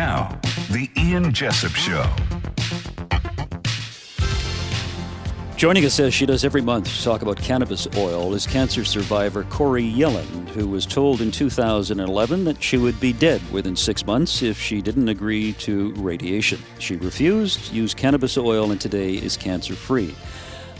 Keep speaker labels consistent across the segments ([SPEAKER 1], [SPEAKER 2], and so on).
[SPEAKER 1] Now, The Ian Jessop Show.
[SPEAKER 2] Joining us as she does every month to talk about cannabis oil is cancer survivor Corrie Yelland, who was told in 2011 that she would be dead within 6 months if she didn't agree to radiation. She refused, used cannabis oil, and today is cancer-free.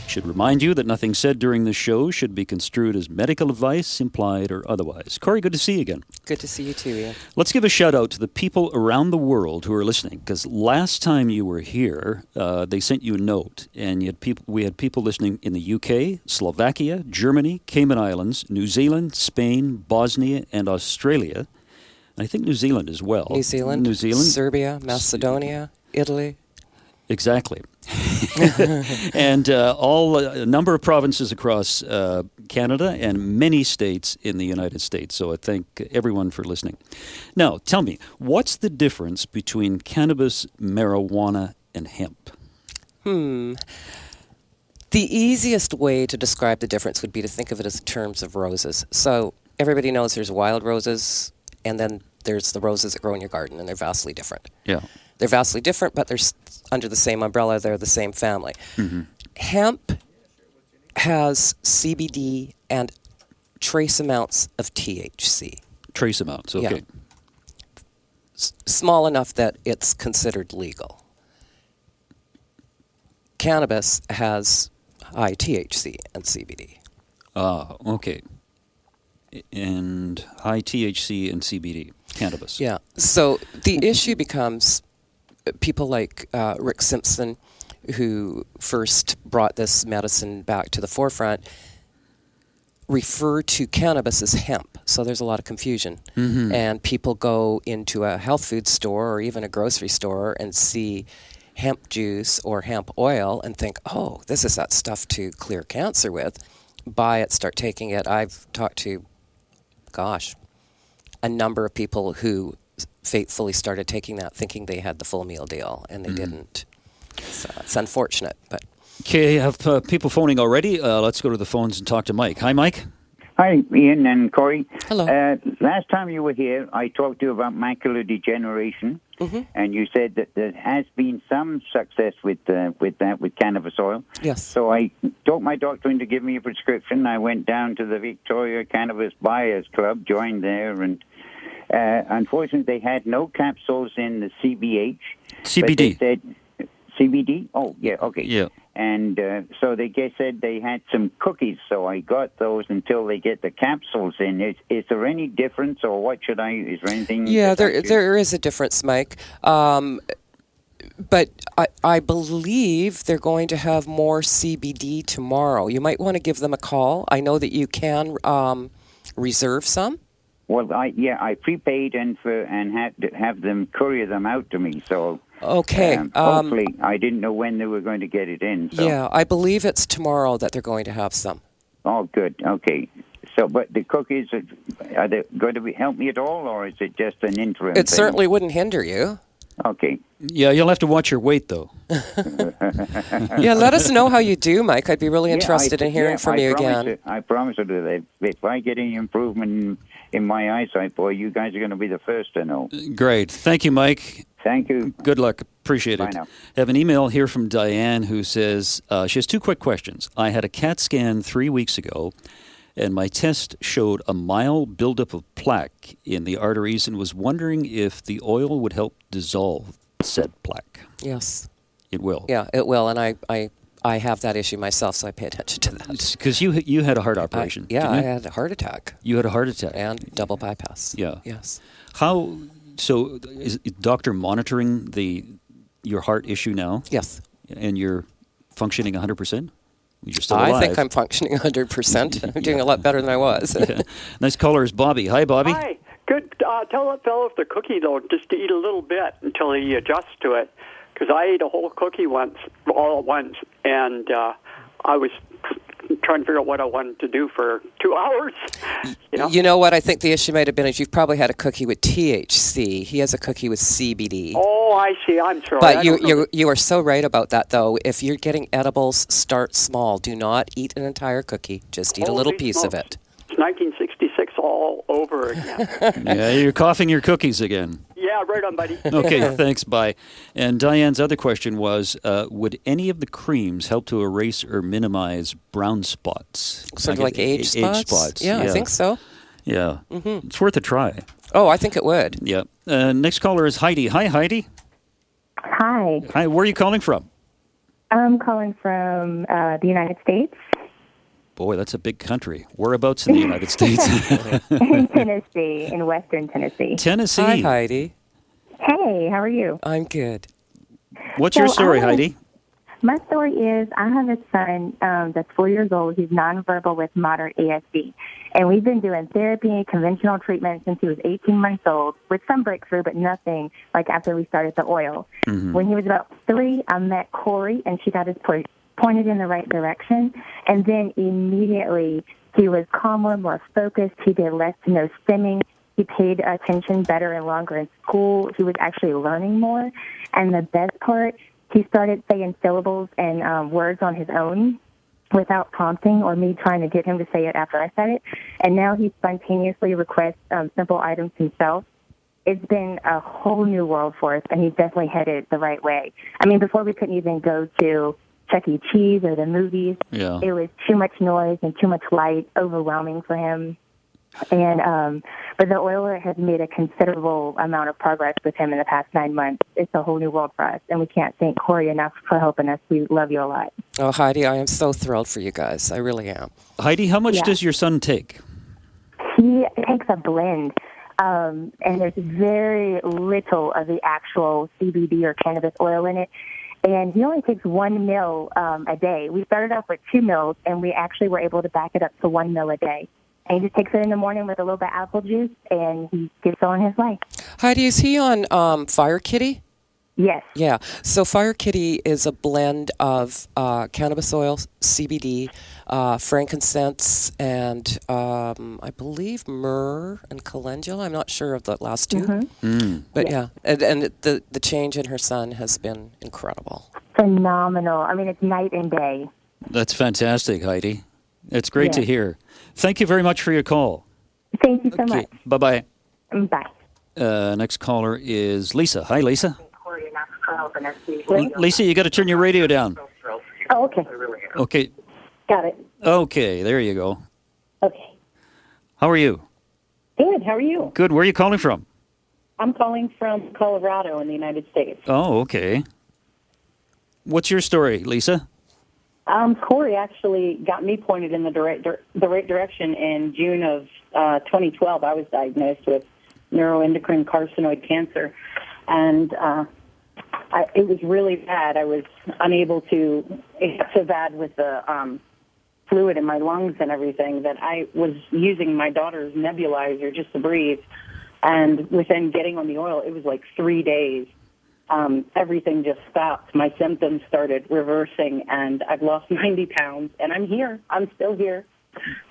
[SPEAKER 2] Should remind you that nothing said during the show should be construed as medical advice, implied or otherwise. Corrie, good to see you again.
[SPEAKER 3] Good to see you too, Ian.
[SPEAKER 2] Let's give a shout out to the people around the world who are listening, because last time you were here, they sent you a note, and we had people listening in the UK, Slovakia, Germany, Cayman Islands, New Zealand, Spain, Bosnia, and Australia. And I think New Zealand as well.
[SPEAKER 3] New Zealand, Serbia, Macedonia, Italy.
[SPEAKER 2] Exactly. And a number of provinces across Canada and many states in the United States. So I thank everyone for listening. Now, tell me, what's the difference between cannabis, marijuana, and hemp?
[SPEAKER 3] The easiest way to describe the difference would be to think of it as in terms of roses. So everybody knows there's wild roses, and then there's the roses that grow in your garden, and they're vastly different.
[SPEAKER 2] Yeah.
[SPEAKER 3] They're vastly different, but they're under the same umbrella. They're the same family. Mm-hmm. Hemp has CBD and trace amounts of THC.
[SPEAKER 2] Trace amounts, okay.
[SPEAKER 3] Yeah. Small enough that it's considered legal. Cannabis has high THC and CBD.
[SPEAKER 2] Ah, okay. And high THC and CBD, cannabis.
[SPEAKER 3] Yeah. So the issue becomes people like Rick Simpson, who first brought this medicine back to the forefront, refer to cannabis as hemp. So there's a lot of confusion. Mm-hmm. And people go into a health food store or even a grocery store and see hemp juice or hemp oil and think, oh, this is that stuff to clear cancer with. Buy it, start taking it. I've talked to, a number of people who faithfully started taking that thinking they had the full meal deal, and they didn't. So it's unfortunate. But
[SPEAKER 2] okay, I have people phoning already. Let's go to the phones and talk to Mike. Hi, Mike.
[SPEAKER 4] Hi, Ian and Corrie.
[SPEAKER 3] Hello.
[SPEAKER 4] Last time you were here, I talked to you about macular degeneration, and you said that there has been some success with cannabis oil.
[SPEAKER 3] Yes.
[SPEAKER 4] So I told my doctor in to give me a prescription. I went down to the Victoria Cannabis Buyers Club, joined there, and unfortunately they had no capsules in the CBH.
[SPEAKER 2] CBD.
[SPEAKER 4] They said, CBD? Oh, yeah, okay.
[SPEAKER 2] Yeah.
[SPEAKER 4] And so they said they had some cookies, so I got those until they get the capsules in. Is there any difference, or what should I, is there anything?
[SPEAKER 3] Yeah, there is a difference, Mike. But I believe they're going to have more CBD tomorrow. You might want to give them a call. I know that you can reserve some.
[SPEAKER 4] Well, I prepaid and had to have them courier them out to me, so...
[SPEAKER 3] Okay.
[SPEAKER 4] Hopefully, I didn't know when they were going to get it in. So.
[SPEAKER 3] Yeah, I believe it's tomorrow that they're going to have some.
[SPEAKER 4] Oh, good. Okay. So, but the cookies, are they going to help me at all, or is it just an interim
[SPEAKER 3] It
[SPEAKER 4] thing?
[SPEAKER 3] certainly wouldn't hinder you.
[SPEAKER 4] Okay.
[SPEAKER 2] Yeah, you'll have to watch your weight, though.
[SPEAKER 3] Yeah, let us know how you do, Mike. I'd be really interested in hearing from you again.
[SPEAKER 4] I promise to do that. If I get any improvement in my eyesight, boy, you guys are going to be the first to know.
[SPEAKER 2] Great. Thank you, Mike.
[SPEAKER 4] Thank you.
[SPEAKER 2] Good luck. Appreciate it.
[SPEAKER 4] Bye now.
[SPEAKER 2] I have an email here from Diane who says, she has two quick questions. I had a CAT scan 3 weeks ago, and my test showed a mild buildup of plaque in the arteries and was wondering if the oil would help dissolve said plaque.
[SPEAKER 3] Yes.
[SPEAKER 2] It will.
[SPEAKER 3] Yeah, it will, and I have that issue myself, so I pay attention to that.
[SPEAKER 2] Because you had a heart operation.
[SPEAKER 3] I had a heart attack.
[SPEAKER 2] You had a heart attack.
[SPEAKER 3] And double bypass.
[SPEAKER 2] Yeah.
[SPEAKER 3] Yes.
[SPEAKER 2] So is doctor monitoring your heart issue now?
[SPEAKER 3] Yes.
[SPEAKER 2] And you're functioning 100%? You're still alive.
[SPEAKER 3] I think I'm functioning 100%. I'm doing a lot better than I was.
[SPEAKER 2] Yeah. Nice caller is Bobby. Hi, Bobby.
[SPEAKER 5] Hi. Good. Tell that fellow with the cookie, though, just to eat a little bit until he adjusts to it. Because I ate a whole cookie all at once, and I was trying to figure out what I wanted to do for 2 hours.
[SPEAKER 3] You know what I think the issue might have been is you've probably had a cookie with THC. He has a cookie with CBD.
[SPEAKER 5] Oh, I see. I'm sorry.
[SPEAKER 3] But you are so right about that, though. If you're getting edibles, start small. Do not eat an entire cookie. Just eat a little piece of it.
[SPEAKER 5] It's 1966 all over again.
[SPEAKER 2] Yeah, you're coughing your cookies again.
[SPEAKER 5] Yeah, Yeah, right on, buddy.
[SPEAKER 2] Okay, thanks, bye. And Diane's other question was, would any of the creams help to erase or minimize brown spots?
[SPEAKER 3] Sort of like age spots? Yeah, I think so.
[SPEAKER 2] Yeah. It's worth a try.
[SPEAKER 3] Oh, I think it would.
[SPEAKER 2] Yeah. Next caller is Heidi. Hi, Heidi.
[SPEAKER 6] Hi.
[SPEAKER 2] Hi, where are you calling from?
[SPEAKER 6] I'm calling from the United States.
[SPEAKER 2] Boy, that's a big country. Whereabouts in the United States?
[SPEAKER 6] In Tennessee, in western Tennessee.
[SPEAKER 2] Tennessee.
[SPEAKER 3] Hi, Heidi.
[SPEAKER 6] Hey, how are you?
[SPEAKER 3] I'm good.
[SPEAKER 2] What's your story, Heidi?
[SPEAKER 6] My story is I have a son that's 4 years old. He's nonverbal with moderate ASD. And we've been doing therapy, conventional treatment since he was 18 months old, with some breakthrough, but nothing like after we started the oil. When he was about 3, I met Corrie, and she got us pointed in the right direction. And then immediately he was calmer, more focused. He did less to no stimming. He paid attention better and longer in school. He was actually learning more. And the best part, he started saying syllables and words on his own without prompting or me trying to get him to say it after I said it. And now he spontaneously requests simple items himself. It's been a whole new world for us, and he's definitely headed the right way. I mean, before we couldn't even go to Chuck E. Cheese or the movies.
[SPEAKER 2] Yeah.
[SPEAKER 6] It was too much noise and too much light, overwhelming for him. And but the oil has made a considerable amount of progress with him in the past 9 months. It's a whole new world for us, and we can't thank Corrie enough for helping us. We love you a lot.
[SPEAKER 3] Oh, Heidi, I am so thrilled for you guys. I really am.
[SPEAKER 2] Heidi, how much does your son take?
[SPEAKER 6] He takes a blend, and there's very little of the actual CBD or cannabis oil in it. And he only takes 1 mil a day. We started off with 2 mils, and we actually were able to back it up to 1 mil a day. And he just takes it in the morning with a little bit of apple juice, and he gets on his way.
[SPEAKER 3] Heidi, is he on Fire Kitty?
[SPEAKER 6] Yes.
[SPEAKER 3] Yeah. So Fire Kitty is a blend of cannabis oil, CBD, frankincense, and I believe myrrh and calendula. I'm not sure of the last two. But yeah. And the change in her son has been incredible.
[SPEAKER 6] Phenomenal. I mean, it's night and day.
[SPEAKER 2] That's fantastic, Heidi. It's great to hear. Thank you very much for your call.
[SPEAKER 6] Thank you so much.
[SPEAKER 2] Bye-bye.
[SPEAKER 6] Bye.
[SPEAKER 2] Next caller is Lisa. Hi, Lisa. Lisa, you got to turn your radio down.
[SPEAKER 6] Oh, okay.
[SPEAKER 2] Okay.
[SPEAKER 6] Got it.
[SPEAKER 2] Okay, there you go.
[SPEAKER 6] Okay.
[SPEAKER 2] How are you?
[SPEAKER 7] Good. How are you?
[SPEAKER 2] Good. Where are you calling from?
[SPEAKER 7] I'm calling from Colorado in the United States.
[SPEAKER 2] Oh, okay. What's your story, Lisa?
[SPEAKER 7] Corrie actually got me pointed in the right direction in June of 2012. I was diagnosed with neuroendocrine carcinoid cancer, and it was really bad. I was unable to. It got so bad with the fluid in my lungs and everything that I was using my daughter's nebulizer just to breathe. And within getting on the oil, it was like 3 days. Everything just stopped. My symptoms started reversing, and I've lost 90 pounds, and I'm here. I'm still here.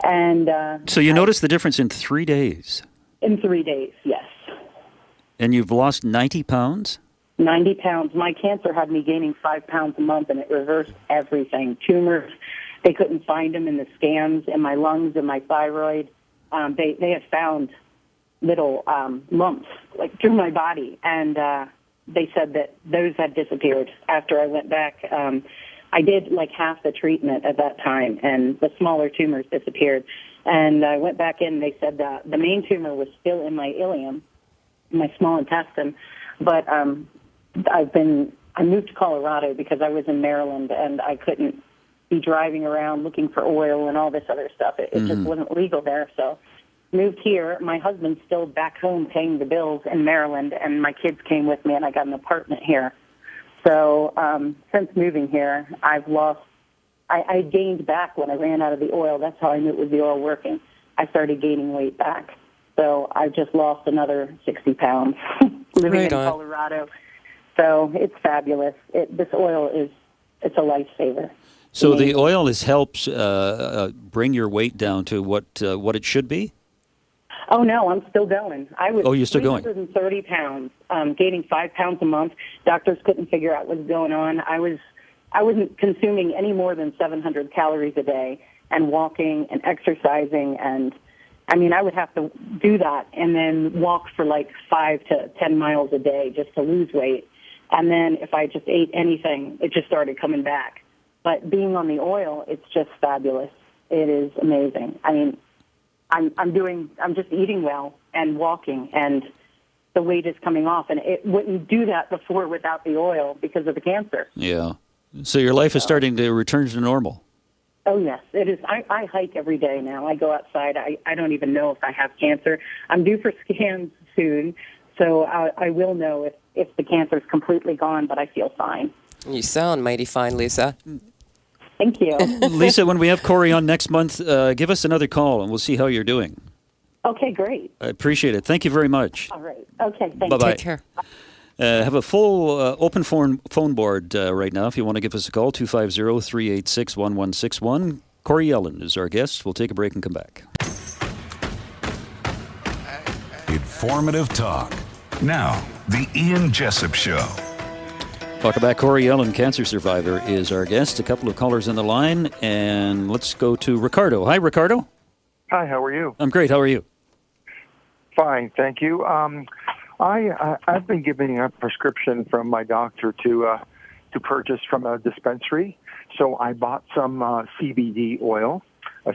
[SPEAKER 7] And
[SPEAKER 2] so you noticed the difference in 3 days?
[SPEAKER 7] In 3 days, yes.
[SPEAKER 2] And you've lost 90 pounds?
[SPEAKER 7] 90 pounds. My cancer had me gaining 5 pounds a month, and it reversed everything. Tumors, they couldn't find them in the scans, in my lungs, in my thyroid. They had found little lumps like through my body, and they said that those had disappeared after I went back. I did like half the treatment at that time, and the smaller tumors disappeared. And I went back in, and they said that the main tumor was still in my ileum, my small intestine. But I moved to Colorado because I was in Maryland, and I couldn't be driving around looking for oil and all this other stuff. It just wasn't legal there, so moved here. My husband's still back home paying the bills in Maryland, and my kids came with me, and I got an apartment here. So since moving here, I've lost, I gained back when I ran out of the oil. That's how I knew it was the oil working. I started gaining weight back. So I've just lost another 60 pounds living in Colorado. So it's fabulous. This oil it's a lifesaver.
[SPEAKER 2] So the oil helps bring your weight down to what it should be?
[SPEAKER 7] Oh, no, I'm still going. I was
[SPEAKER 2] you're still going.
[SPEAKER 7] 330 pounds, gaining 5 pounds a month. Doctors couldn't figure out what was going on. I wasn't consuming any more than 700 calories a day, and walking and exercising, and I mean, I would have to do that and then walk for like 5 to 10 miles a day just to lose weight. And then if I just ate anything, it just started coming back. But being on the oil, it's just fabulous. It is amazing. I mean, I'm just eating well and walking, and the weight is coming off. And it wouldn't do that before without the oil because of the cancer.
[SPEAKER 2] Yeah. So your life is starting to return to normal.
[SPEAKER 7] Oh, yes, it is. I hike every day now. I go outside. I don't even know if I have cancer. I'm due for scans soon, so I will know if the cancer is completely gone, but I feel fine.
[SPEAKER 3] You sound mighty fine, Lisa.
[SPEAKER 7] Thank you.
[SPEAKER 2] Lisa, when we have Corrie on next month, give us another call and we'll see how you're doing.
[SPEAKER 7] Okay, great.
[SPEAKER 2] I appreciate it. Thank you very much.
[SPEAKER 7] All right. Okay, thank
[SPEAKER 2] Bye-bye.
[SPEAKER 3] Take care.
[SPEAKER 2] Have a full open phone board right now if you want to give us a call, 250-386-1161. Corrie Yelland is our guest. We'll take a break and come back.
[SPEAKER 1] Informative talk. Now, the Ian Jessop Show.
[SPEAKER 2] Welcome back. Corrie Yelland, cancer survivor, is our guest. A couple of callers on the line, and let's go to Ricardo. Hi, Ricardo.
[SPEAKER 8] Hi, how are you?
[SPEAKER 2] I'm great. How are you?
[SPEAKER 8] Fine, thank you. I've been given a prescription from my doctor to purchase from a dispensary. So I bought some CBD oil,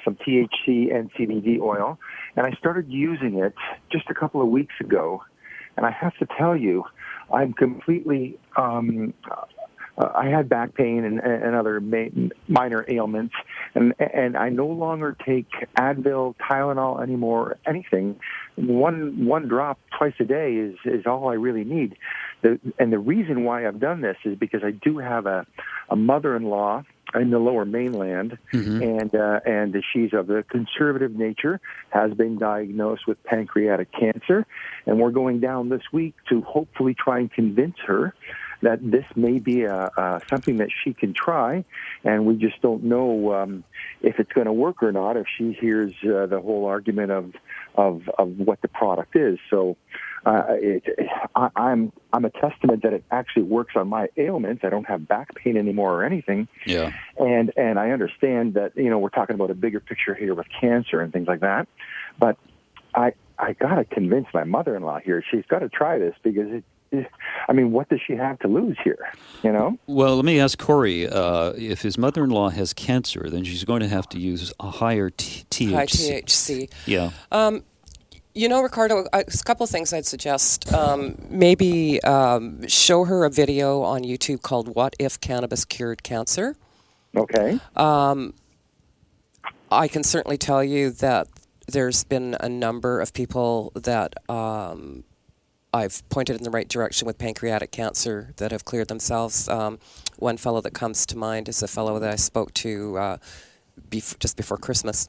[SPEAKER 8] some THC and CBD oil, and I started using it just a couple of weeks ago. And I have to tell you, I'm completely. I had back pain and other minor ailments, and I no longer take Advil, Tylenol anymore, anything. One drop twice a day is all I really need. And the reason why I've done this is because I do have a mother-in-law in the Lower Mainland, and she's of a conservative nature, has been diagnosed with pancreatic cancer, and we're going down this week to hopefully try and convince her that this may be something that she can try, and we just don't know if it's going to work or not if she hears the whole argument of what the product is. So I'm a testament that it actually works on my ailments. I don't have back pain anymore or anything.
[SPEAKER 2] Yeah.
[SPEAKER 8] And I understand that, we're talking about a bigger picture here with cancer and things like that. But I got to convince my mother-in-law here. She's got to try this because what does she have to lose here,
[SPEAKER 2] Well, let me ask Corrie, if his mother-in-law has cancer, then she's going to have to use a higher THC.
[SPEAKER 3] High THC.
[SPEAKER 2] Yeah.
[SPEAKER 3] Ricardo, a couple of things I'd suggest. Maybe show her a video on YouTube called What If Cannabis Cured Cancer?
[SPEAKER 8] Okay.
[SPEAKER 3] I can certainly tell you that there's been a number of people that I've pointed in the right direction with pancreatic cancer that have cleared themselves. One fellow that comes to mind is a fellow that I spoke to just before Christmas,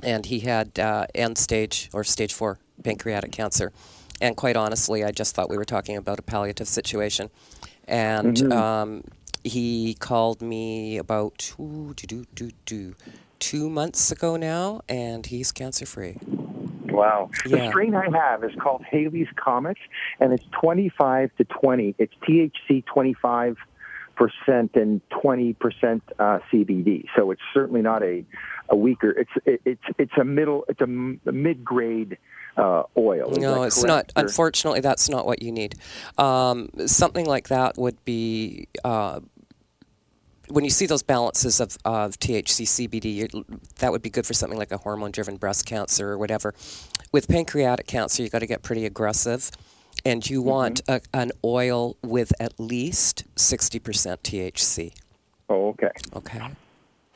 [SPEAKER 3] and he had end stage or stage 4 pancreatic cancer. And quite honestly, I just thought we were talking about a palliative situation. And he called me about 2 months ago now, and he's cancer-free.
[SPEAKER 8] Wow.
[SPEAKER 3] Yeah.
[SPEAKER 8] The strain I have is called Haley's Comet, and it's 25 to 20. It's THC 25% and 20% CBD. So it's certainly not a weaker. It's a mid-grade oil.
[SPEAKER 3] No, it's not. Unfortunately, that's not what you need. Something like that would be. When you see those balances of THC, CBD, that would be good for something like a hormone-driven breast cancer or whatever. With pancreatic cancer, you got to get pretty aggressive, and you want an oil with at least 60% THC.
[SPEAKER 8] Oh, okay.
[SPEAKER 3] Okay.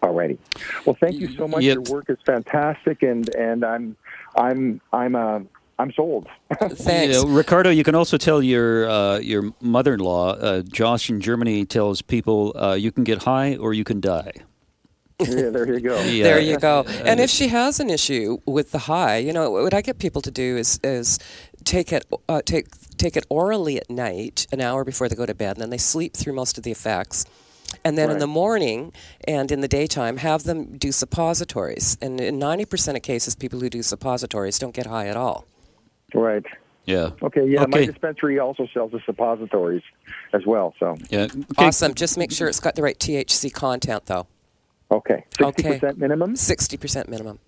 [SPEAKER 8] All righty. Well, thank you so much.
[SPEAKER 2] Yep.
[SPEAKER 8] Your work is fantastic, and I'm sold.
[SPEAKER 3] Thanks.
[SPEAKER 2] Yeah, Ricardo, you can also tell your mother-in-law, Josh in Germany, tells people you can get high or you can die.
[SPEAKER 8] Yeah, there you go.
[SPEAKER 2] Yeah.
[SPEAKER 3] There you go. And if she has an issue with the high, what I get people to do is take it orally at night, an hour before they go to bed, and then they sleep through most of the effects. And then in the morning and in the daytime, have them do suppositories. And in 90% of cases, people who do suppositories don't get high at all.
[SPEAKER 8] Right.
[SPEAKER 2] Yeah.
[SPEAKER 8] Okay, yeah,
[SPEAKER 2] Okay.
[SPEAKER 8] my dispensary also sells the suppositories as well, so.
[SPEAKER 2] Yeah. Okay.
[SPEAKER 3] Awesome. Just make sure it's got the right THC content, though.
[SPEAKER 8] Okay. 60% minimum?
[SPEAKER 3] 60% minimum.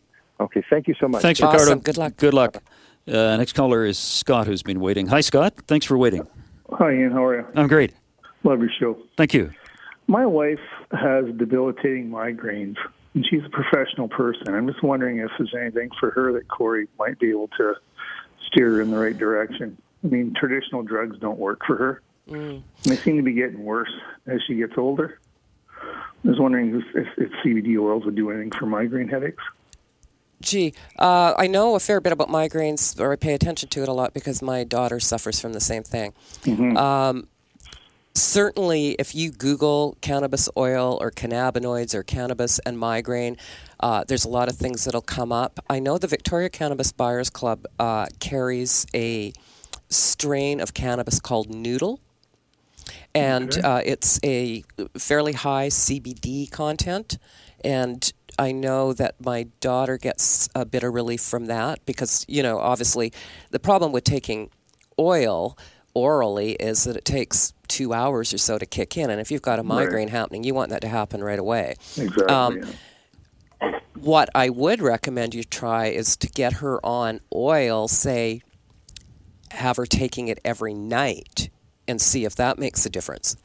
[SPEAKER 8] Okay, thank you so much.
[SPEAKER 2] Thanks,
[SPEAKER 3] Awesome.
[SPEAKER 2] Ricardo.
[SPEAKER 3] Good luck.
[SPEAKER 2] Good luck. Next caller is Scott, who's been waiting. Hi, Scott. Thanks for waiting.
[SPEAKER 9] Hi, Ian. How are you?
[SPEAKER 2] I'm great.
[SPEAKER 9] Love your show.
[SPEAKER 2] Thank you.
[SPEAKER 9] My wife has debilitating migraines, and she's a professional person. I'm just wondering if there's anything for her that Corrie might be able to steer her in the right direction. I mean, traditional drugs don't work for her. And they seem to be getting worse as she gets older. I was wondering if CBD oils would do anything for migraine headaches.
[SPEAKER 3] Gee, I know a fair bit about migraines, or I pay attention to it a lot because my daughter suffers from the same thing. Certainly, if you Google cannabis oil or cannabinoids or cannabis and migraine, there's a lot of things that'll come up. I know the Victoria Cannabis Buyers Club carries a strain of cannabis called Noodle, and it's a fairly high CBD content, and I know that my daughter gets a bit of relief from that because, obviously the problem with taking oil orally is that it takes 2 hours or so to kick in. And if you've got a migraine happening, you want that to happen right away.
[SPEAKER 9] Exactly.
[SPEAKER 3] What I would recommend you try is to get her on oil, say, have her taking it every night and see if that makes a difference.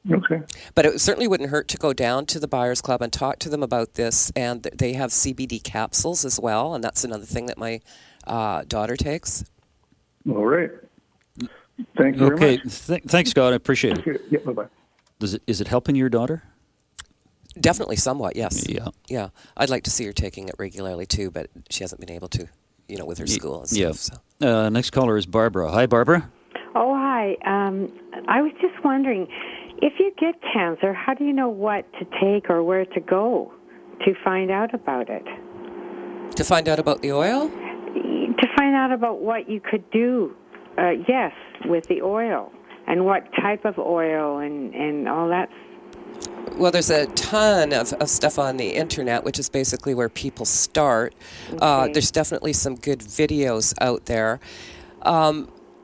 [SPEAKER 9] Okay.
[SPEAKER 3] But it certainly wouldn't hurt to go down to the Buyers Club and talk to them about this. And they have CBD capsules as well, and that's another thing that my daughter takes.
[SPEAKER 9] All right. Thank you very much.
[SPEAKER 2] Thanks, Scott. I appreciate it.
[SPEAKER 9] Okay. Yeah, bye-bye.
[SPEAKER 2] Is it helping your daughter?
[SPEAKER 3] Definitely somewhat, yes.
[SPEAKER 2] Yeah.
[SPEAKER 3] I'd like to see her taking it regularly, too, but she hasn't been able to, with her school and stuff.
[SPEAKER 2] Yeah.
[SPEAKER 3] So.
[SPEAKER 2] Next caller is Barbara. Hi, Barbara.
[SPEAKER 10] Oh, hi. I was just wondering, if you get cancer, how do you know what to take or where to go to find out about it?
[SPEAKER 3] To find out about the oil?
[SPEAKER 10] To find out about what you could do, yes, with the oil, and what type of oil and all that.
[SPEAKER 3] Well, there's a ton of stuff on the internet, which is basically where people start.
[SPEAKER 10] Okay.
[SPEAKER 3] There's definitely some good videos out there.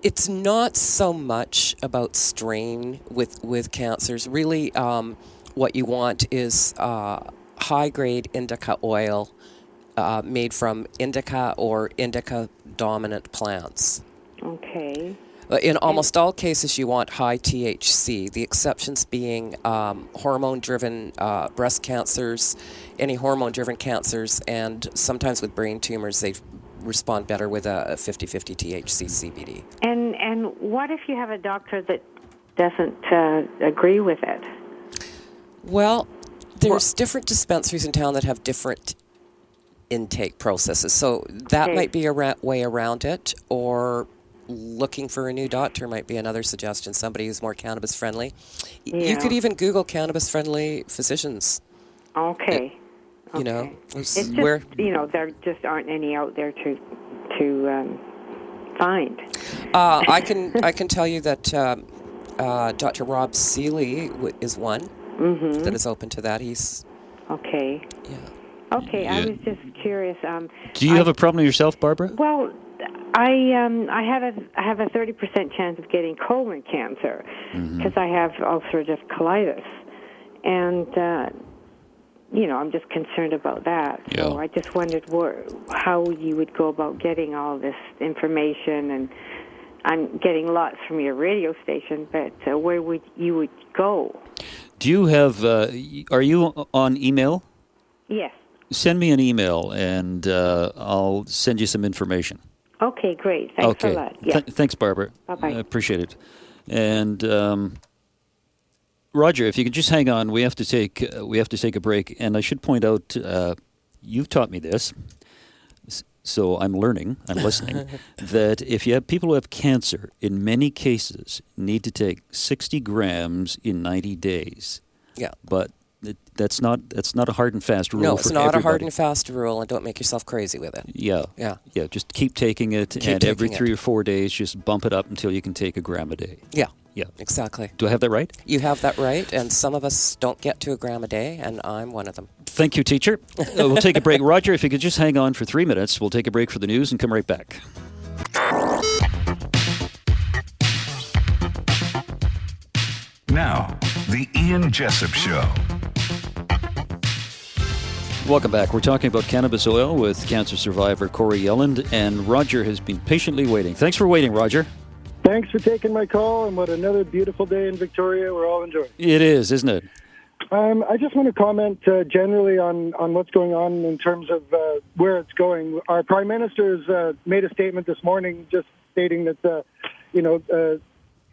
[SPEAKER 3] It's not so much about strain with cancers. Really, what you want is high-grade indica oil made from indica or indica-dominant plants.
[SPEAKER 10] Okay.
[SPEAKER 3] In almost all cases, you want high THC, the exceptions being hormone-driven breast cancers, any hormone-driven cancers, and sometimes with brain tumors, they respond better with a 50-50 THC CBD.
[SPEAKER 10] And what if you have a doctor that doesn't agree with it?
[SPEAKER 3] Well, there's different dispensaries in town that have different intake processes, so that might be a way around it, or looking for a new doctor might be another suggestion, somebody who's more cannabis-friendly.
[SPEAKER 10] Yeah.
[SPEAKER 3] You could even Google cannabis-friendly physicians.
[SPEAKER 10] Okay.
[SPEAKER 3] It's
[SPEAKER 10] just,
[SPEAKER 3] where
[SPEAKER 10] there just aren't any out there to find.
[SPEAKER 3] I can tell you that Dr. Rob Seeley is one that is open to that. He's
[SPEAKER 10] okay.
[SPEAKER 3] Yeah.
[SPEAKER 10] Okay,
[SPEAKER 2] Yeah.
[SPEAKER 10] I was just curious.
[SPEAKER 2] Do you have a problem yourself, Barbara?
[SPEAKER 10] Well, I have a 30% chance of getting colon cancer because I have ulcerative colitis, and I'm just concerned about that. So
[SPEAKER 2] Yeah.
[SPEAKER 10] I just wondered how you would go about getting all this information, and I'm getting lots from your radio station, but where would you go?
[SPEAKER 2] Do you have? Are you on email?
[SPEAKER 10] Yes.
[SPEAKER 2] Send me an email, and I'll send you some information.
[SPEAKER 10] Okay, great. Thanks a lot. Yeah.
[SPEAKER 2] Thanks, Barbara.
[SPEAKER 10] Bye-bye.
[SPEAKER 2] I appreciate it. And Roger, if you could just hang on, we have to take a break. And I should point out, you've taught me this, so I'm learning, I'm listening, that if you have people who have cancer, in many cases, need to take 60 grams in 90 days.
[SPEAKER 3] Yeah.
[SPEAKER 2] But that's not a hard and fast rule.
[SPEAKER 3] No, it's
[SPEAKER 2] for
[SPEAKER 3] not
[SPEAKER 2] everybody.
[SPEAKER 3] a hard and fast rule, and don't make yourself crazy with it.
[SPEAKER 2] Yeah.
[SPEAKER 3] Yeah.
[SPEAKER 2] Just keep taking it, and every 3 or 4 days, just bump it up until you can take a gram a day.
[SPEAKER 3] Yeah.
[SPEAKER 2] Yeah.
[SPEAKER 3] Exactly.
[SPEAKER 2] Do I have that right?
[SPEAKER 3] You have that right, and some of us don't get to a gram a day, and I'm one of them.
[SPEAKER 2] Thank you, teacher. We'll take a break. Roger, if you could just hang on for 3 minutes, we'll take a break for the news and come right back.
[SPEAKER 1] Now, the Ian Jessop Show.
[SPEAKER 2] Welcome back. We're talking about cannabis oil with cancer survivor Corrie Yelland, and Roger has been patiently waiting. Thanks for waiting, Roger.
[SPEAKER 11] Thanks for taking my call, and what another beautiful day in Victoria we're all enjoying.
[SPEAKER 2] It is, isn't it?
[SPEAKER 11] I just want to comment generally on what's going on in terms of where it's going. Our Prime Minister has made a statement this morning just stating that,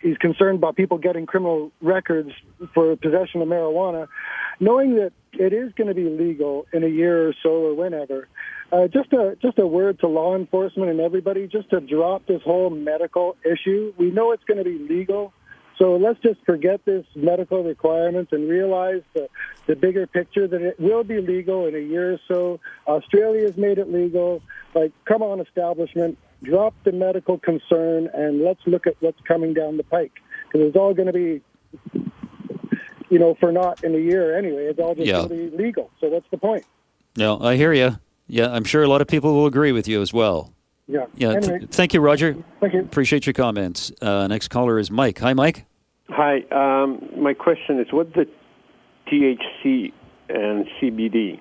[SPEAKER 11] he's concerned about people getting criminal records for possession of marijuana, knowing that it is going to be legal in a year or so or whenever. Just a word to law enforcement and everybody, just to drop this whole medical issue. We know it's going to be legal, so let's just forget this medical requirements and realize the bigger picture that it will be legal in a year or so. Australia's made it legal. Come on, establishment, drop the medical concern and let's look at what's coming down the pike. Because it's all going to be, for naught in a year anyway. It's all just going to be legal. So what's the point?
[SPEAKER 2] No, I hear you. Yeah, I'm sure a lot of people will agree with you as well.
[SPEAKER 11] Yeah.
[SPEAKER 2] Anyway. Thank you, Roger.
[SPEAKER 11] Thank you.
[SPEAKER 2] Appreciate your comments. Next caller is Mike. Hi, Mike.
[SPEAKER 12] Hi. My question is, what's the THC and CBD?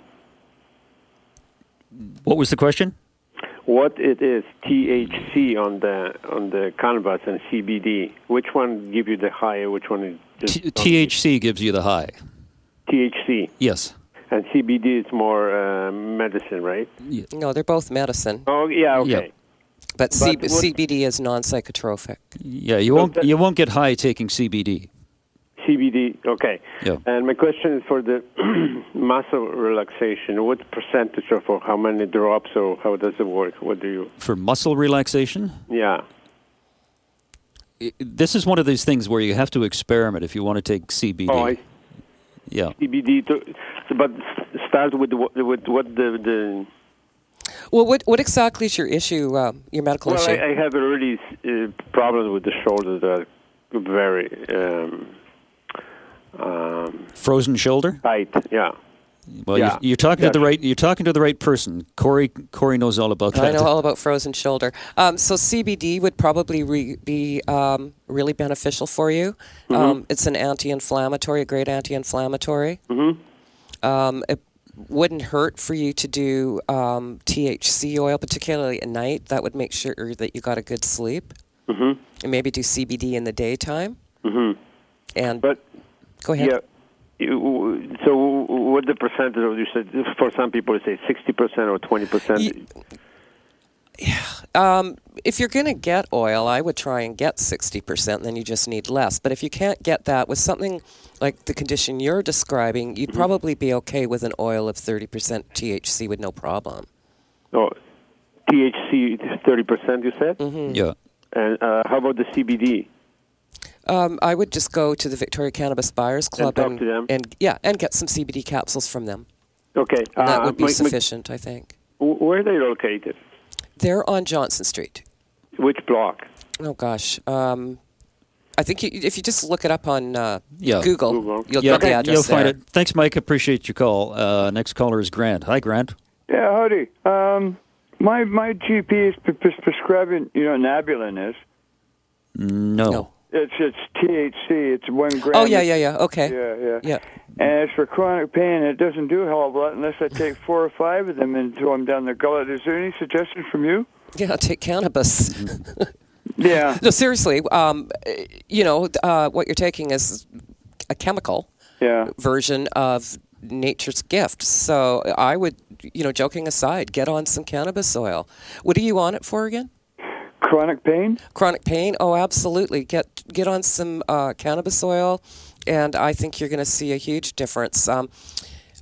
[SPEAKER 2] What was the question?
[SPEAKER 12] What it is THC on the cannabis and CBD? Which one give you the high? Which one is just
[SPEAKER 2] THC gives you the high.
[SPEAKER 12] THC.
[SPEAKER 2] Yes.
[SPEAKER 12] And CBD is more medicine, right?
[SPEAKER 2] Yeah.
[SPEAKER 3] No, they're both medicine.
[SPEAKER 12] Oh, yeah, okay.
[SPEAKER 2] Yeah.
[SPEAKER 3] But CBD is non-psychotropic.
[SPEAKER 2] Yeah, you won't get high taking CBD.
[SPEAKER 12] CBD, okay.
[SPEAKER 2] Yeah.
[SPEAKER 12] And my question is for the muscle relaxation. What percentage of, or how many drops, or how does it work? What do you...
[SPEAKER 2] For muscle relaxation?
[SPEAKER 12] Yeah.
[SPEAKER 2] This is one of these things where you have to experiment if you want to take CBD.
[SPEAKER 12] Oh,
[SPEAKER 2] yeah.
[SPEAKER 12] CBD, but start with what the...
[SPEAKER 3] Well, what exactly is your issue, your medical issue?
[SPEAKER 12] Well, I have already problems with the shoulders that are very...
[SPEAKER 2] frozen shoulder?
[SPEAKER 12] Tight, yeah.
[SPEAKER 2] Well,
[SPEAKER 12] yeah.
[SPEAKER 2] you're talking to the right person. Corrie knows all about that.
[SPEAKER 3] I know all about frozen shoulder. So CBD would probably be really beneficial for you.
[SPEAKER 12] Mm-hmm.
[SPEAKER 3] It's an anti-inflammatory, a great anti-inflammatory.
[SPEAKER 12] Mm-hmm.
[SPEAKER 3] It wouldn't hurt for you to do THC oil, particularly at night. That would make sure that you got a good sleep.
[SPEAKER 12] Mm-hmm.
[SPEAKER 3] And maybe do CBD in the daytime.
[SPEAKER 12] Mm-hmm.
[SPEAKER 3] But go ahead.
[SPEAKER 12] Yeah. So what the percentage of, you said, for some people say 60% or 20%?
[SPEAKER 3] If you're going to get oil, I would try and get 60%, then you just need less. But if you can't get that with something like the condition you're describing, you'd probably be okay with an oil of 30% THC with no problem.
[SPEAKER 12] Oh, THC 30%, you said?
[SPEAKER 3] Mm-hmm.
[SPEAKER 2] Yeah.
[SPEAKER 12] And how about the CBD?
[SPEAKER 3] I would just go to the Victoria Cannabis Buyers Club
[SPEAKER 12] and talk to them.
[SPEAKER 3] and get some CBD capsules from them.
[SPEAKER 12] Okay.
[SPEAKER 3] And that would be sufficient, I think.
[SPEAKER 12] Where are they located?
[SPEAKER 3] They're on Johnson Street.
[SPEAKER 12] Which block?
[SPEAKER 3] Oh, gosh. I think if you just look it up on Google, you'll get the address
[SPEAKER 2] you'll find
[SPEAKER 3] there.
[SPEAKER 2] it. Thanks, Mike. Appreciate your call. Next caller is Grant. Hi, Grant.
[SPEAKER 13] Yeah, howdy. My GP is prescribing, Nabulin is.
[SPEAKER 2] No.
[SPEAKER 13] It's THC. It's 1 gram.
[SPEAKER 3] Oh, yeah. Okay.
[SPEAKER 13] Yeah. And it's for chronic pain. It doesn't do a hell of a lot unless I take 4 or 5 of them and throw them down the gullet. Is there any suggestion from you?
[SPEAKER 3] Yeah, take cannabis.
[SPEAKER 13] Yeah.
[SPEAKER 3] No, seriously. What you're taking is a chemical version of nature's gift. So I would, joking aside, get on some cannabis oil. What are you on it for again?
[SPEAKER 13] Chronic pain?
[SPEAKER 3] Chronic pain? Oh, absolutely. Get on some cannabis oil, and I think you're going to see a huge difference.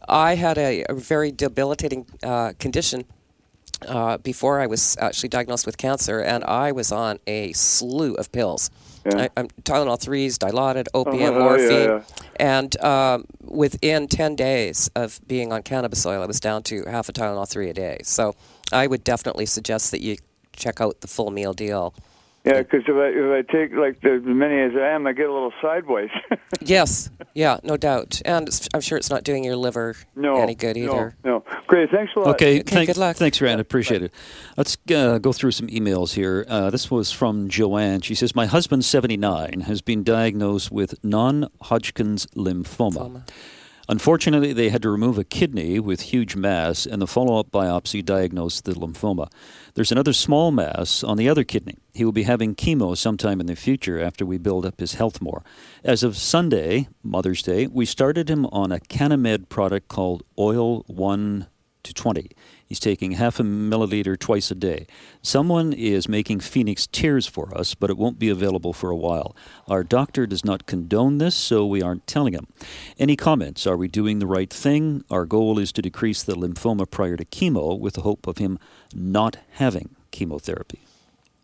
[SPEAKER 3] I had a very debilitating condition before I was actually diagnosed with cancer, and I was on a slew of pills.
[SPEAKER 13] Yeah.
[SPEAKER 3] I'm Tylenol 3s, Dilaudid, opium, morphine, and within 10 days of being on cannabis oil, I was down to half a Tylenol 3 a day. So I would definitely suggest that you check out the full meal deal.
[SPEAKER 13] Yeah, because if I take like as many as I am, I get a little sideways.
[SPEAKER 3] Yes, yeah, no doubt. And I'm sure it's not doing your liver any good either.
[SPEAKER 13] No. Great, thanks a lot.
[SPEAKER 2] Okay,
[SPEAKER 3] good luck.
[SPEAKER 2] Thanks, Rand. Appreciate it. Let's go through some emails here. This was from Joanne. She says, my husband, 79, has been diagnosed with non-Hodgkin's lymphoma. Unfortunately, they had to remove a kidney with huge mass, and the follow-up biopsy diagnosed the lymphoma. There's another small mass on the other kidney. He will be having chemo sometime in the future after we build up his health more. As of Sunday, Mother's Day, we started him on a Cannabis product called Oil 1 to 20. He's taking half a milliliter twice a day. Someone is making Phoenix Tears for us, but it won't be available for a while. Our doctor does not condone this, so we aren't telling him. Any comments? Are we doing the right thing? Our goal is to decrease the lymphoma prior to chemo with the hope of him not having chemotherapy.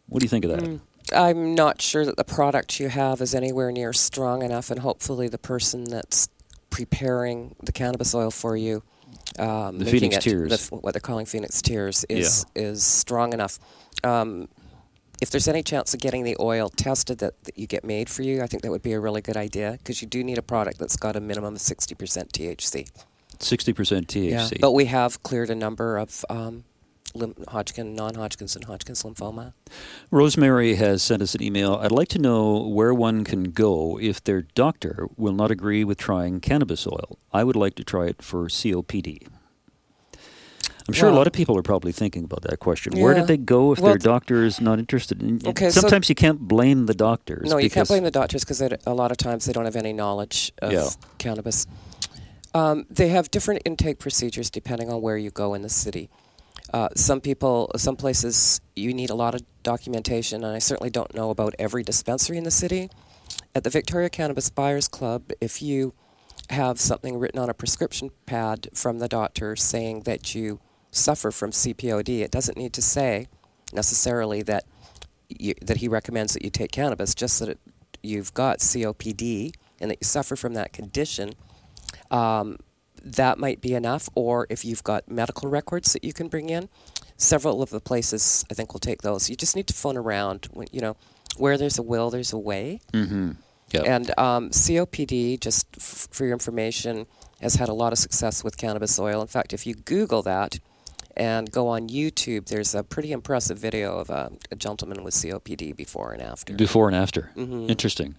[SPEAKER 2] What do you think of that?
[SPEAKER 3] I'm not sure that the product you have is anywhere near strong enough, and hopefully the person that's preparing the cannabis oil for you,
[SPEAKER 2] the Phoenix Tears,
[SPEAKER 3] what they're calling Phoenix Tears, is strong enough. If there's any chance of getting the oil tested that you get made for you, I think that would be a really good idea, because you do need a product that's got a minimum of 60% THC.
[SPEAKER 2] 60% THC.
[SPEAKER 3] Yeah, but we have cleared a number of Hodgkin, non-Hodgkin's, and Hodgkin's lymphoma.
[SPEAKER 2] Rosemary has sent us an email. I'd like to know where one can go if their doctor will not agree with trying cannabis oil. I would like to try it for COPD. I'm sure a lot of people are probably thinking about that question. Where did they go if their doctor is not interested? Sometimes you can't blame the doctors.
[SPEAKER 3] No, you can't blame the doctors, because a lot of times they don't have any knowledge of cannabis. They have different intake procedures depending on where you go in the city. Some places you need a lot of documentation, and I certainly don't know about every dispensary in the city. At the Victoria Cannabis Buyers Club, if you have something written on a prescription pad from the doctor saying that you suffer from CPOD, it doesn't need to say necessarily that he recommends that you take cannabis, just that you've got COPD and that you suffer from that condition. That might be enough, or if you've got medical records that you can bring in, several of the places I think will take those. You just need to phone around. Where there's a will, there's a way.
[SPEAKER 2] Mm-hmm. Yep.
[SPEAKER 3] And COPD, just for your information, has had a lot of success with cannabis oil. In fact, if you Google that and go on YouTube, there's a pretty impressive video of a gentleman with COPD before and after.
[SPEAKER 2] Before and after.
[SPEAKER 3] Mm-hmm.
[SPEAKER 2] Interesting.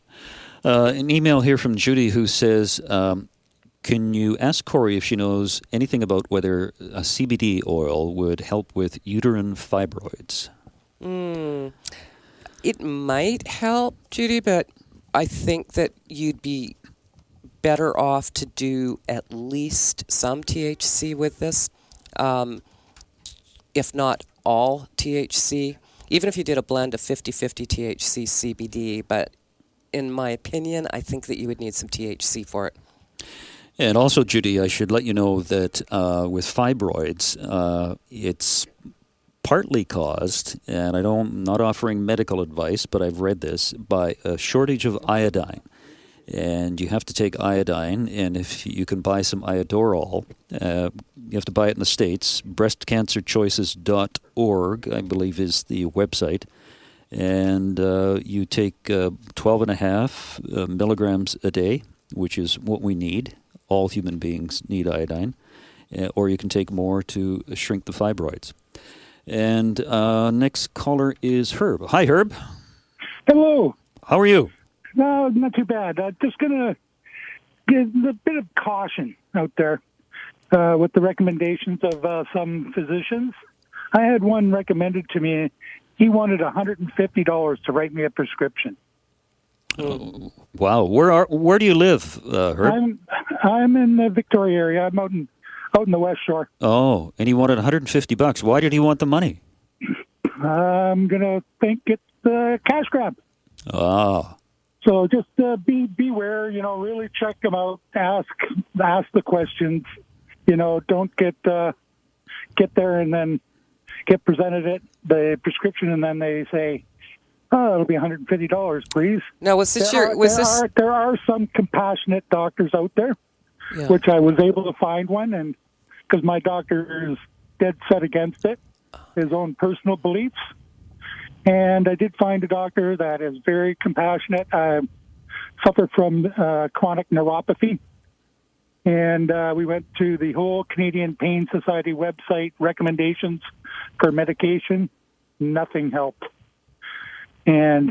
[SPEAKER 2] An email here from Judy who says, can you ask Corrie if she knows anything about whether a CBD oil would help with uterine fibroids?
[SPEAKER 3] It might help, Judy, but I think that you'd be better off to do at least some THC with this, if not all THC, even if you did a blend of 50-50 THC CBD. But in my opinion, I think that you would need some THC for it.
[SPEAKER 2] And also, Judy, I should let you know that with fibroids, it's partly caused, and I'm not offering medical advice, but I've read this, by a shortage of iodine. And you have to take iodine, and if you can buy some Iodorol, you have to buy it in the States. Breastcancerchoices.org, I believe, is the website. And you take 12.5 milligrams a day, which is what we need. All human beings need iodine, or you can take more to shrink the fibroids. And next caller is Herb. Hi, Herb.
[SPEAKER 11] Hello.
[SPEAKER 2] How are you?
[SPEAKER 11] No, not too bad. Just going to give a bit of caution out there with the recommendations of some physicians. I had one recommended to me. He wanted $150 to write me a prescription.
[SPEAKER 2] Wow. Where do you live, Herb?
[SPEAKER 11] I'm in the Victoria area. I'm out in the West Shore.
[SPEAKER 2] Oh, and he wanted $150. Why did he want the money?
[SPEAKER 11] I'm gonna think it's a cash grab.
[SPEAKER 2] Ah.
[SPEAKER 11] So just beware. Really check them out. Ask the questions. Don't get there and then get presented the prescription, and then they say, "Oh, it'll be $150, please."
[SPEAKER 3] Now,
[SPEAKER 11] there are some compassionate doctors out there, which I was able to find one, and because my doctor is dead set against it, his own personal beliefs, and I did find a doctor that is very compassionate. I suffer from chronic neuropathy, and we went to the whole Canadian Pain Society website recommendations for medication. Nothing helped. And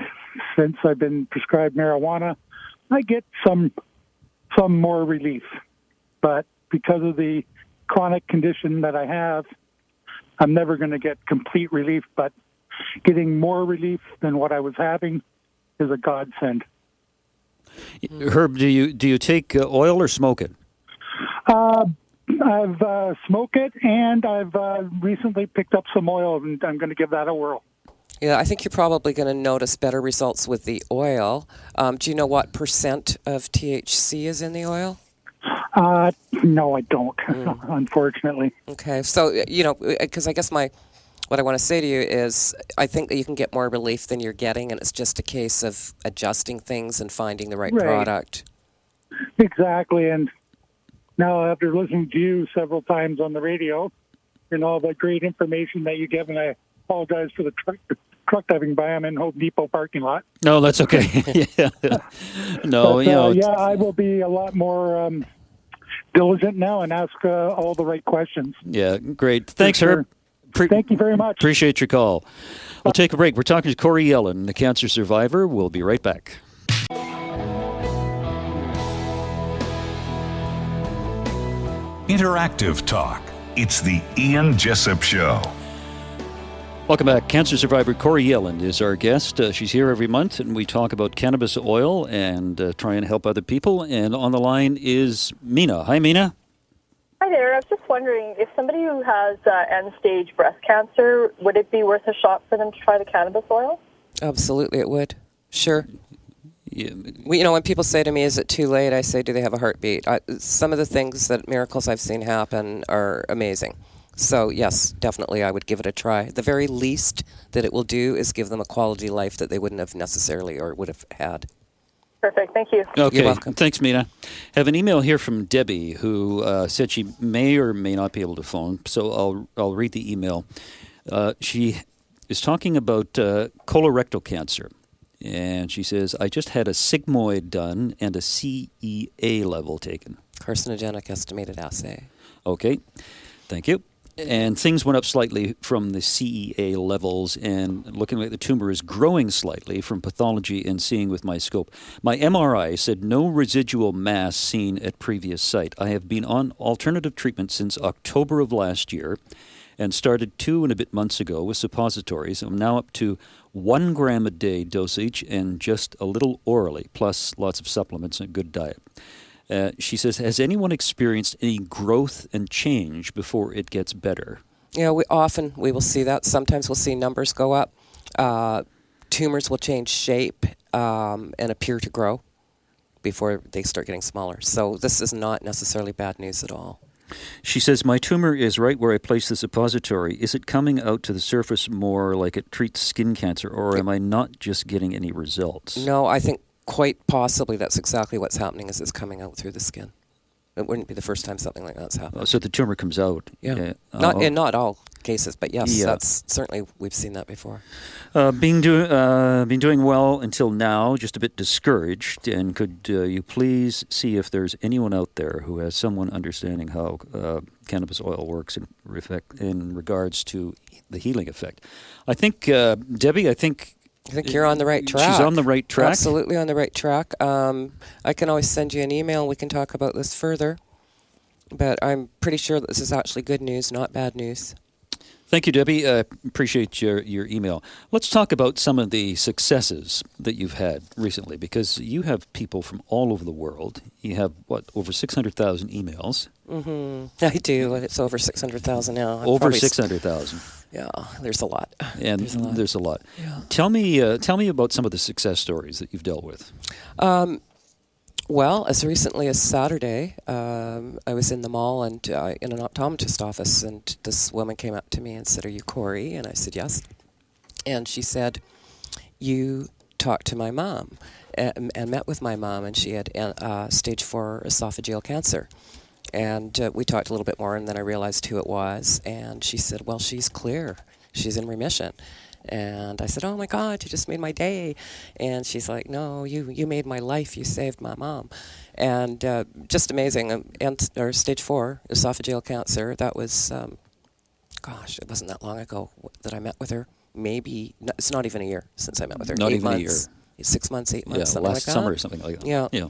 [SPEAKER 11] since I've been prescribed marijuana, I get some more relief. but because of the chronic condition that I have, I'm never going to get complete relief, but getting more relief than what I was having is a godsend.
[SPEAKER 2] Herb, do you take oil or smoke it?
[SPEAKER 11] I've smoked it, and I've recently picked up some oil, and I'm going to give that a whirl.
[SPEAKER 3] Yeah, I think you're probably going to notice better results with the oil. Do you know what percent of THC is in the oil?
[SPEAKER 11] No, I don't, unfortunately.
[SPEAKER 3] Okay, so, because I guess what I want to say to you is I think that you can get more relief than you're getting, and it's just a case of adjusting things and finding the right product.
[SPEAKER 11] Exactly, and now after listening to you several times on the radio and all the great information that you give, and I apologize for the truck driving by. I'm in Home Depot parking lot.
[SPEAKER 2] No, that's okay. Yeah. No,
[SPEAKER 11] but, I will be a lot more diligent now and ask all the right questions.
[SPEAKER 2] Yeah, great. Thanks, Herb.
[SPEAKER 11] Thank you very much.
[SPEAKER 2] Appreciate your call. We'll take a break. We're talking to Corrie Yelland, the cancer survivor. We'll be right back.
[SPEAKER 1] Interactive talk. It's the Ian Jessop Show.
[SPEAKER 2] Welcome back. Cancer survivor Corrie Yelland is our guest. She's here every month, and we talk about cannabis oil and try and help other people. And on the line is Mina. Hi, Mina.
[SPEAKER 14] Hi there. I was just wondering, if somebody who has end-stage breast cancer, would it be worth a shot for them to try the cannabis oil?
[SPEAKER 3] Absolutely, it would. Sure. Yeah. When people say to me, is it too late? I say, do they have a heartbeat? Some of the miracles I've seen happen are amazing. So, yes, definitely I would give it a try. The very least that it will do is give them a quality life that they wouldn't have necessarily or would have had.
[SPEAKER 14] Perfect. Thank you.
[SPEAKER 2] Okay.
[SPEAKER 3] You're welcome.
[SPEAKER 2] Thanks, Mina. Have an email here from Debbie, who said she may or may not be able to phone, so I'll read the email. She is talking about colorectal cancer, and she says, I just had a sigmoid done and a CEA level taken.
[SPEAKER 3] Carcinogenic estimated assay.
[SPEAKER 2] Okay. Thank you. And things went up slightly from the CEA levels, and looking like the tumor is growing slightly from pathology and seeing with my scope. My MRI said no residual mass seen at previous site. I have been on alternative treatment since October of last year and started 2 and a bit months ago with suppositories. I'm now up to 1 gram a day dosage and just a little orally, plus lots of supplements and a good diet. She says, has anyone experienced any growth and change before it gets better?
[SPEAKER 3] Yeah, we will see that. Sometimes we'll see numbers go up. Tumors will change shape and appear to grow before they start getting smaller. So this is not necessarily bad news at all.
[SPEAKER 2] She says, my tumor is right where I place the suppository. Is it coming out to the surface more like it treats skin cancer, or am I not just getting any results?
[SPEAKER 3] No, I think quite possibly that's exactly what's happening, is it's coming out through the skin. It wouldn't be the first time something like that's happened.
[SPEAKER 2] So the tumor comes out.
[SPEAKER 3] Yeah. Not in not all cases, but yes, that's certainly, we've seen that before.
[SPEAKER 2] Been doing well until now, just a bit discouraged. And could you please see if there's anyone out there who has someone understanding how cannabis oil works in regards to the healing effect? I think, Debbie, I think
[SPEAKER 3] you're on the right track.
[SPEAKER 2] She's on the right track?
[SPEAKER 3] Absolutely on the right track. I can always send you an email and we can talk about this further. But I'm pretty sure that this is actually good news, not bad news.
[SPEAKER 2] Thank you, Debbie. Appreciate your email. Let's talk about some of the successes that you've had recently, because you have people from all over the world. You have, over 600,000 emails?
[SPEAKER 3] Mm-hmm. I do. It's over 600,000 now.
[SPEAKER 2] Over 600,000.
[SPEAKER 3] Yeah, there's a lot.
[SPEAKER 2] And there's a lot.
[SPEAKER 3] Yeah.
[SPEAKER 2] Tell me about some of the success stories that you've dealt with.
[SPEAKER 3] Well, as recently as Saturday, I was in the mall and in an optometrist office, and this woman came up to me and said, "Are you Corrie?" And I said, "Yes." And she said, "You talked to my mom and met with my mom, and she had stage 4 esophageal cancer." And we talked a little bit more, and then I realized who it was. And she said, "Well, she's clear. She's in remission." And I said, "Oh my God, you just made my day." And she's like, "No, you made my life. You saved my mom." And just amazing. Or stage 4 esophageal cancer. That was, it wasn't that long ago that I met with her. Maybe, it's not even a year since I met with her.
[SPEAKER 2] Not
[SPEAKER 3] 8
[SPEAKER 2] even
[SPEAKER 3] months.
[SPEAKER 2] a year.
[SPEAKER 3] 6 months, 8 months, something like
[SPEAKER 2] last
[SPEAKER 3] that.
[SPEAKER 2] summer or something like that.
[SPEAKER 3] Yeah.
[SPEAKER 2] Yeah.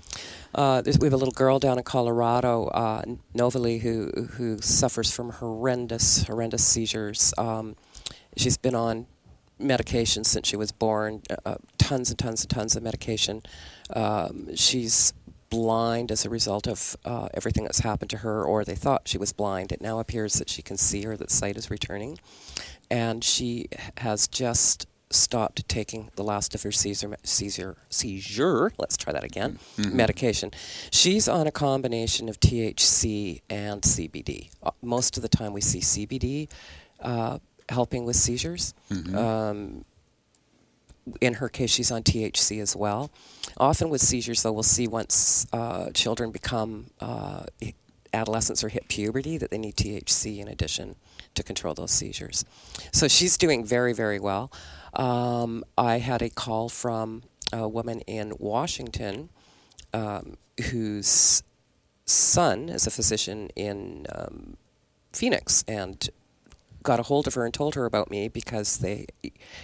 [SPEAKER 3] We have a little girl down in Colorado, Novalie, who suffers from horrendous seizures. She's been on medication since she was born, tons and tons and tons of medication. She's blind as a result of everything that's happened to her, or they thought she was blind. It now appears that she can see, or that sight is returning. And she has just stopped taking the last of her seizure, let's try that again, medication. She's on a combination of THC and CBD. Most of the time we see CBD helping with seizures. In her case, she's on THC as well. Often with seizures, though, we'll see once children become adolescents or hit puberty that they need THC in addition to control those seizures. So she's doing very, very well. I had a call from a woman in Washington whose son is a physician in Phoenix, and got a hold of her and told her about me because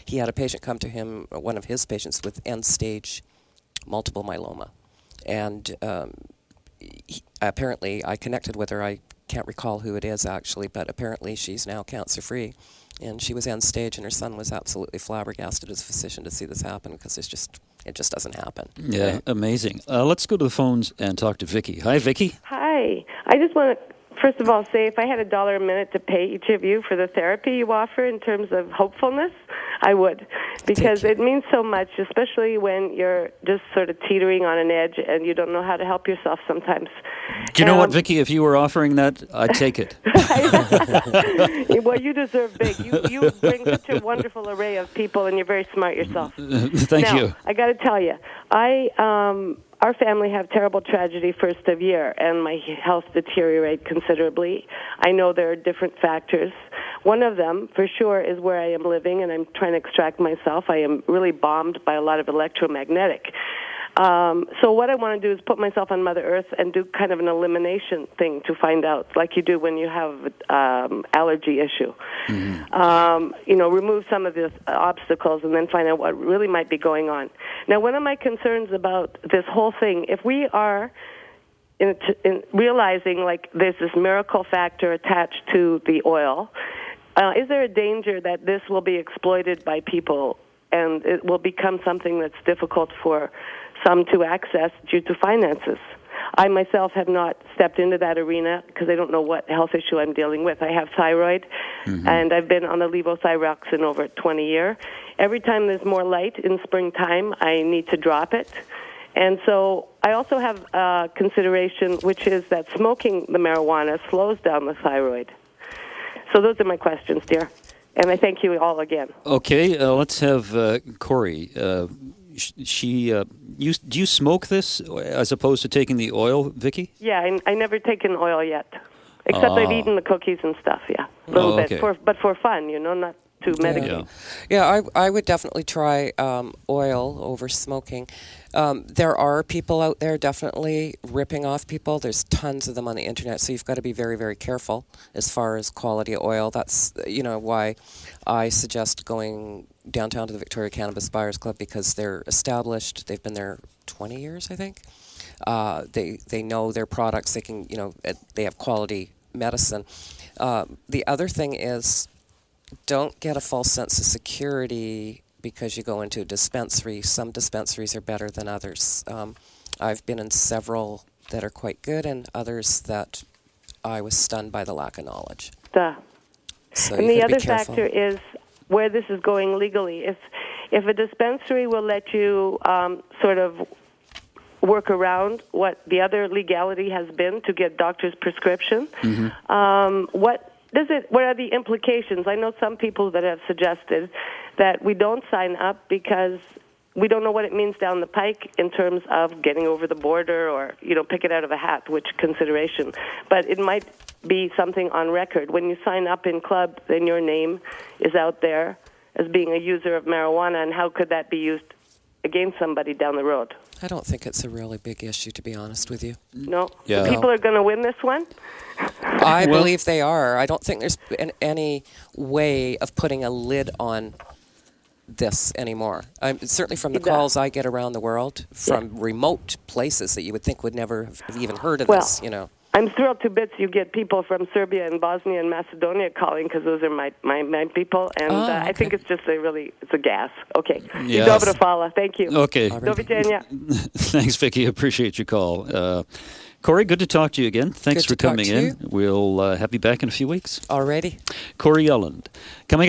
[SPEAKER 3] he had a patient come to him, one of his patients, with end-stage multiple myeloma. And apparently I connected with her. I can't recall who it is, actually, but apparently she's now cancer-free. And she was end-stage, and her son was absolutely flabbergasted as a physician to see this happen, because it just doesn't happen.
[SPEAKER 2] Yeah, amazing. Let's go to the phones and talk to Vicky. Hi, Vicky.
[SPEAKER 15] Hi. I just want to, first of all, say if I had $1 a minute to pay each of you for the therapy you offer in terms of hopefulness, I would, because it means so much, especially when you're just sort of teetering on an edge and you don't know how to help yourself sometimes.
[SPEAKER 2] Do you know what, Vicky? If you were offering that, I'd take it.
[SPEAKER 15] Well, you deserve big. You bring such a wonderful array of people, and you're very smart yourself.
[SPEAKER 2] Thank you.
[SPEAKER 15] I got to tell you, our family have terrible tragedy first of year, and my health deteriorate considerably. I know there are different factors. One of them, for sure, is where I am living, and I'm trying to extract myself. I am really bombed by a lot of electromagnetic. So what I want to do is put myself on Mother Earth and do kind of an elimination thing to find out, like you do when you have allergy issue. Remove some of the obstacles and then find out what really might be going on. Now, one of my concerns about this whole thing, if we are in realizing like there's this miracle factor attached to the oil, is there a danger that this will be exploited by people and it will become something that's difficult for some to access due to finances? I myself have not stepped into that arena because I don't know what health issue I'm dealing with. I have thyroid, and I've been on the levothyroxine over 20 years. Every time there's more light in springtime, I need to drop it. And so I also have a consideration, which is that smoking the marijuana slows down the thyroid. So those are my questions, dear. And I thank you all again.
[SPEAKER 2] Okay, let's have Corrie. Do you smoke this as opposed to taking the oil, Vicky?
[SPEAKER 15] Yeah, I never taken oil yet, except I've eaten the cookies and stuff. Yeah, a little bit, but for fun, not to medicate.
[SPEAKER 3] Yeah, I would definitely try oil over smoking. There are people out there definitely ripping off people. There's tons of them on the internet, so you've got to be very, very careful as far as quality oil. That's why I suggest going downtown to the Victoria Cannabis Buyers Club, because they're established. They've been there 20 years, I think. They know their products. They can they have quality medicine. The other thing is, don't get a false sense of security because you go into a dispensary. Some dispensaries are better than others. I've been in several that are quite good, and others that I was stunned by the lack of knowledge. So
[SPEAKER 15] and the other factor is where this is going legally. If a dispensary will let you sort of work around what the other legality has been to get doctor's prescription, what are the implications? I know some people that have suggested that we don't sign up because we don't know what it means down the pike in terms of getting over the border or, pick it out of a hat, which consideration. But it might be something on record. When you sign up in club, then your name is out there as being a user of marijuana, and how could that be used against somebody down the road?
[SPEAKER 3] I don't think it's a really big issue, to be honest with you.
[SPEAKER 15] No? Yeah. People are going to win this one?
[SPEAKER 3] I believe they are. I don't think there's any way of putting a lid on this anymore. Certainly from the calls I get around the world, from remote places that you would think would never have even heard of this,
[SPEAKER 15] I'm thrilled to bits you get people from Serbia and Bosnia and Macedonia calling, because those are my people, and I think it's just it's a gas. Okay.
[SPEAKER 2] Yes.
[SPEAKER 15] Dobro hvala. Thank you.
[SPEAKER 2] Okay.
[SPEAKER 15] Doviđenja.
[SPEAKER 2] Thanks, Vicky. Appreciate your call. Corrie, good to talk to you again. Thanks for coming in. We'll have you back in a few weeks.
[SPEAKER 3] Already.
[SPEAKER 2] Corrie Yelland. Coming